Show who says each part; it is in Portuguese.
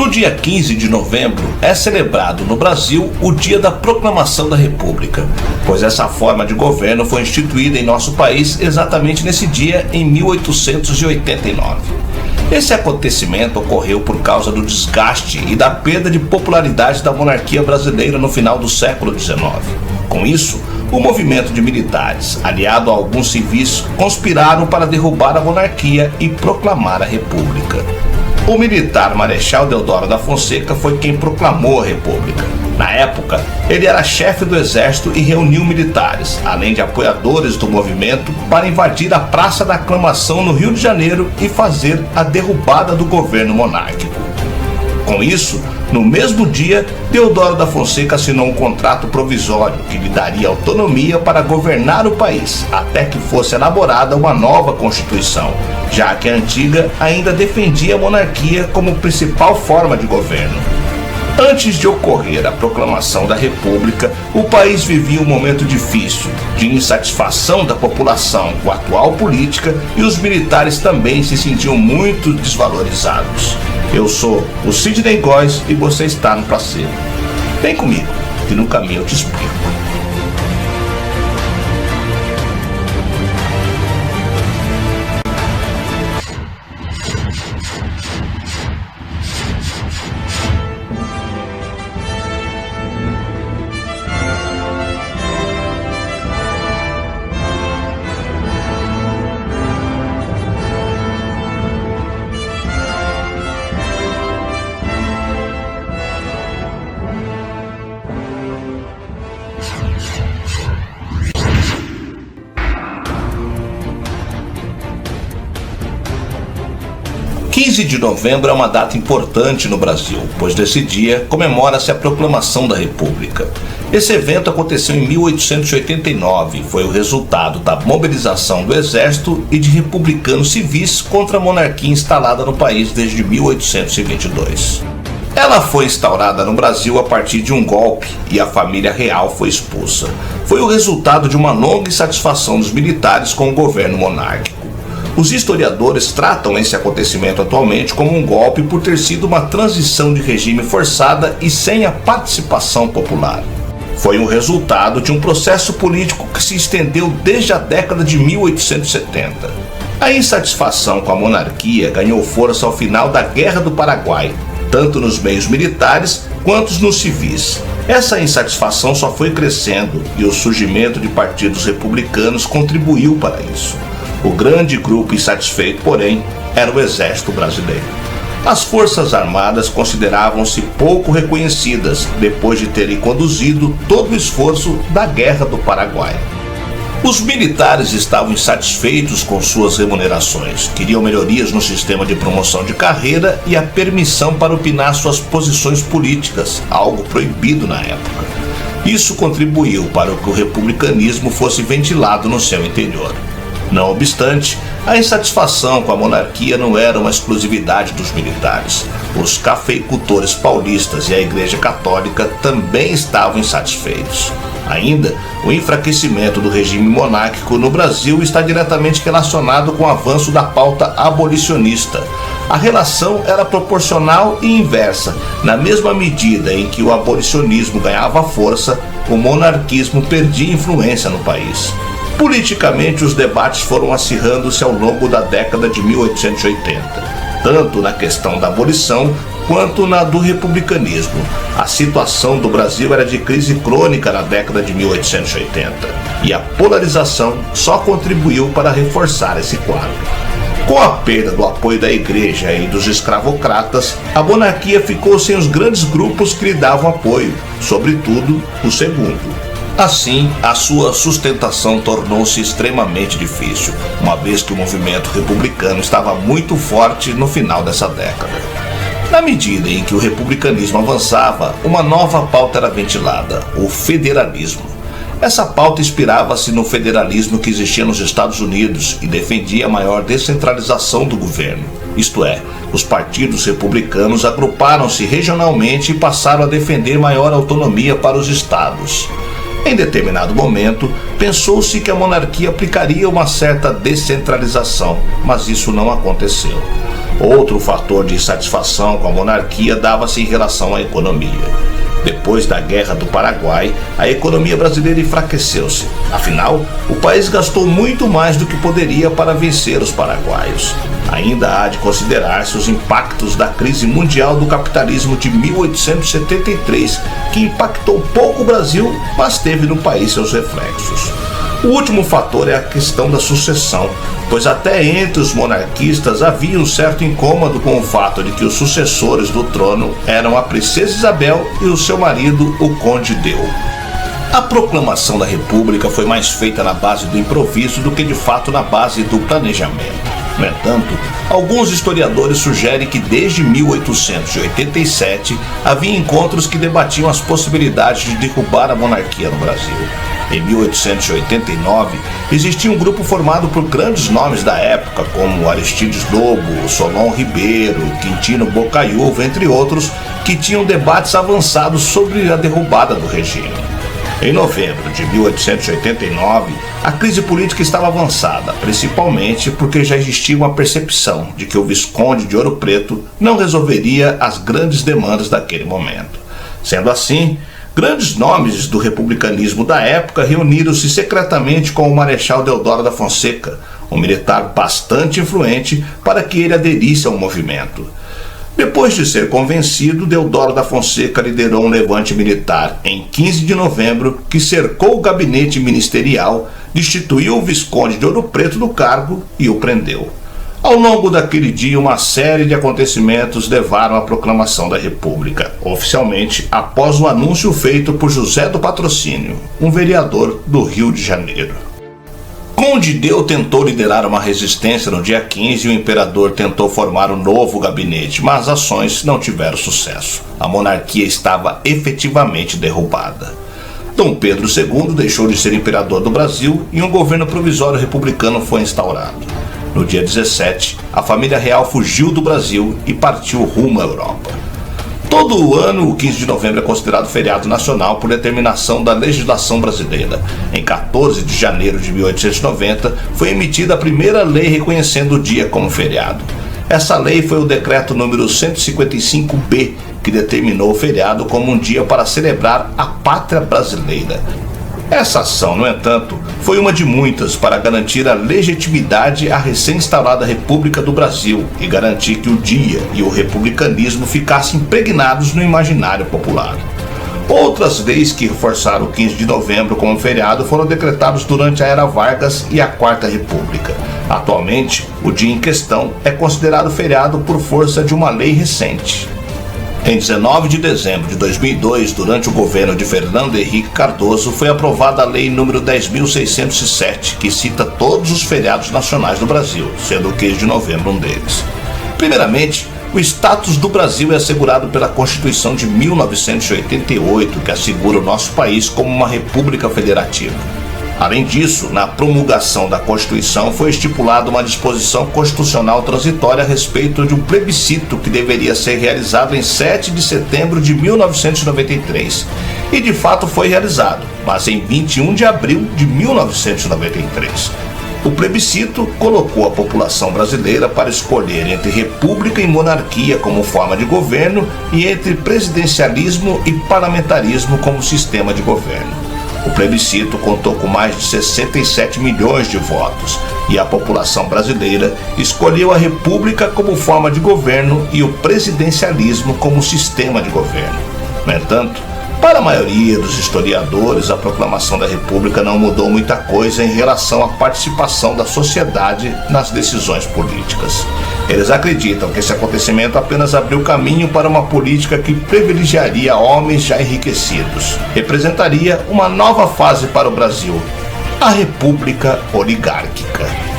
Speaker 1: No dia 15 de novembro é celebrado no Brasil o Dia da Proclamação da República, pois essa forma de governo foi instituída em nosso país exatamente nesse dia em 1889. Esse acontecimento ocorreu por causa do desgaste e da perda de popularidade da monarquia brasileira no final do século XIX. Com isso, o movimento de militares, aliado a alguns civis, conspiraram para derrubar a monarquia e proclamar a república. O militar Marechal Deodoro da Fonseca foi quem proclamou a república. Na época, ele era chefe do exército e reuniu militares, além de apoiadores do movimento, para invadir a Praça da Aclamação no Rio de Janeiro e fazer a derrubada do governo monárquico. Com isso, no mesmo dia, Deodoro da Fonseca assinou um contrato provisório que lhe daria autonomia para governar o país, até que fosse elaborada uma nova Constituição, já que a antiga ainda defendia a monarquia como principal forma de governo. Antes de ocorrer a proclamação da República, o país vivia um momento difícil, de insatisfação da população com a atual política, e os militares também se sentiam muito desvalorizados. Eu sou o Sidney Góes e você está no Placer. Vem comigo, que no caminho eu te explico. O 15 de novembro é uma data importante no Brasil, pois nesse dia comemora-se a proclamação da República. Esse evento aconteceu em 1889 e foi o resultado da mobilização do exército e de republicanos civis contra a monarquia instalada no país desde 1822. Ela foi instaurada no Brasil a partir de um golpe e a família real foi expulsa. Foi o resultado de uma longa insatisfação dos militares com o governo monárquico. Os historiadores tratam esse acontecimento atualmente como um golpe por ter sido uma transição de regime forçada e sem a participação popular. Foi o resultado de um processo político que se estendeu desde a década de 1870. A insatisfação com a monarquia ganhou força ao final da Guerra do Paraguai, tanto nos meios militares quanto nos civis. Essa insatisfação só foi crescendo e o surgimento de partidos republicanos contribuiu para isso. O grande grupo insatisfeito, porém, era o Exército Brasileiro. As Forças Armadas consideravam-se pouco reconhecidas depois de terem conduzido todo o esforço da Guerra do Paraguai. Os militares estavam insatisfeitos com suas remunerações, queriam melhorias no sistema de promoção de carreira e a permissão para opinar suas posições políticas, algo proibido na época. Isso contribuiu para que o republicanismo fosse ventilado no seu interior. Não obstante, a insatisfação com a monarquia não era uma exclusividade dos militares. Os cafeicultores paulistas e a Igreja Católica também estavam insatisfeitos. Ainda, o enfraquecimento do regime monárquico no Brasil está diretamente relacionado com o avanço da pauta abolicionista. A relação era proporcional e inversa. Na mesma medida em que o abolicionismo ganhava força, o monarquismo perdia influência no país. Politicamente, os debates foram acirrando-se ao longo da década de 1880, tanto na questão da abolição quanto na do republicanismo. A situação do Brasil era de crise crônica na década de 1880, e a polarização só contribuiu para reforçar esse quadro. Com a perda do apoio da Igreja e dos escravocratas, a monarquia ficou sem os grandes grupos que lhe davam apoio, sobretudo o segundo. Assim, a sua sustentação tornou-se extremamente difícil, uma vez que o movimento republicano estava muito forte no final dessa década. Na medida em que o republicanismo avançava, uma nova pauta era ventilada, o federalismo. Essa pauta inspirava-se no federalismo que existia nos Estados Unidos e defendia a maior descentralização do governo. Isto é, os partidos republicanos agruparam-se regionalmente e passaram a defender maior autonomia para os estados. Em determinado momento, pensou-se que a monarquia aplicaria uma certa descentralização, mas isso não aconteceu. Outro fator de insatisfação com a monarquia dava-se em relação à economia. Depois da Guerra do Paraguai, a economia brasileira enfraqueceu-se. Afinal, o país gastou muito mais do que poderia para vencer os paraguaios. Ainda há de considerar-se os impactos da crise mundial do capitalismo de 1873, que impactou pouco o Brasil, mas teve no país seus reflexos. O último fator é a questão da sucessão, pois até entre os monarquistas havia um certo incômodo com o fato de que os sucessores do trono eram a princesa Isabel e o seu marido, o conde Deu. A proclamação da República foi mais feita na base do improviso do que de fato na base do planejamento. No entanto, alguns historiadores sugerem que desde 1887 havia encontros que debatiam as possibilidades de derrubar a monarquia no Brasil. Em 1889, existia um grupo formado por grandes nomes da época, como Aristides Lobo, Solon Ribeiro, Quintino Bocaiúva, entre outros, que tinham debates avançados sobre a derrubada do regime. Em novembro de 1889, a crise política estava avançada, principalmente porque já existia uma percepção de que o Visconde de Ouro Preto não resolveria as grandes demandas daquele momento. Sendo assim, grandes nomes do republicanismo da época reuniram-se secretamente com o Marechal Deodoro da Fonseca, um militar bastante influente, para que ele aderisse ao movimento. Depois de ser convencido, Deodoro da Fonseca liderou um levante militar em 15 de novembro que cercou o gabinete ministerial, destituiu o Visconde de Ouro Preto do cargo e o prendeu. Ao longo daquele dia, uma série de acontecimentos levaram à proclamação da República, oficialmente após o anúncio feito por José do Patrocínio, um vereador do Rio de Janeiro. Conde Deu tentou liderar uma resistência no dia 15 e o imperador tentou formar um novo gabinete, mas as ações não tiveram sucesso. A monarquia estava efetivamente derrubada. Dom Pedro II deixou de ser imperador do Brasil e um governo provisório republicano foi instaurado. No dia 17, a família real fugiu do Brasil e partiu rumo à Europa. Todo o ano, o 15 de novembro é considerado feriado nacional por determinação da legislação brasileira. Em 14 de janeiro de 1890, foi emitida a primeira lei reconhecendo o dia como feriado. Essa lei foi o decreto número 155B, que determinou o feriado como um dia para celebrar a pátria brasileira. Essa ação, no entanto, foi uma de muitas para garantir a legitimidade à recém-instaurada República do Brasil e garantir que o dia e o republicanismo ficassem impregnados no imaginário popular. Outras leis que reforçaram o 15 de novembro como feriado foram decretadas durante a Era Vargas e a Quarta República. Atualmente, o dia em questão é considerado feriado por força de uma lei recente. Em 19 de dezembro de 2002, durante o governo de Fernando Henrique Cardoso, foi aprovada a Lei nº 10.607, que cita todos os feriados nacionais do Brasil, sendo o 15 de novembro um deles. Primeiramente, o status do Brasil é assegurado pela Constituição de 1988, que assegura o nosso país como uma república federativa. Além disso, na promulgação da Constituição foi estipulada uma disposição constitucional transitória a respeito de um plebiscito que deveria ser realizado em 7 de setembro de 1993. E de fato foi realizado, mas em 21 de abril de 1993. O plebiscito colocou a população brasileira para escolher entre república e monarquia como forma de governo e entre presidencialismo e parlamentarismo como sistema de governo. O plebiscito contou com mais de 67 milhões de votos e a população brasileira escolheu a república como forma de governo e o presidencialismo como sistema de governo. No entanto, para a maioria dos historiadores, a proclamação da República não mudou muita coisa em relação à participação da sociedade nas decisões políticas. Eles acreditam que esse acontecimento apenas abriu caminho para uma política que privilegiaria homens já enriquecidos. Representaria uma nova fase para o Brasil, a República Oligárquica.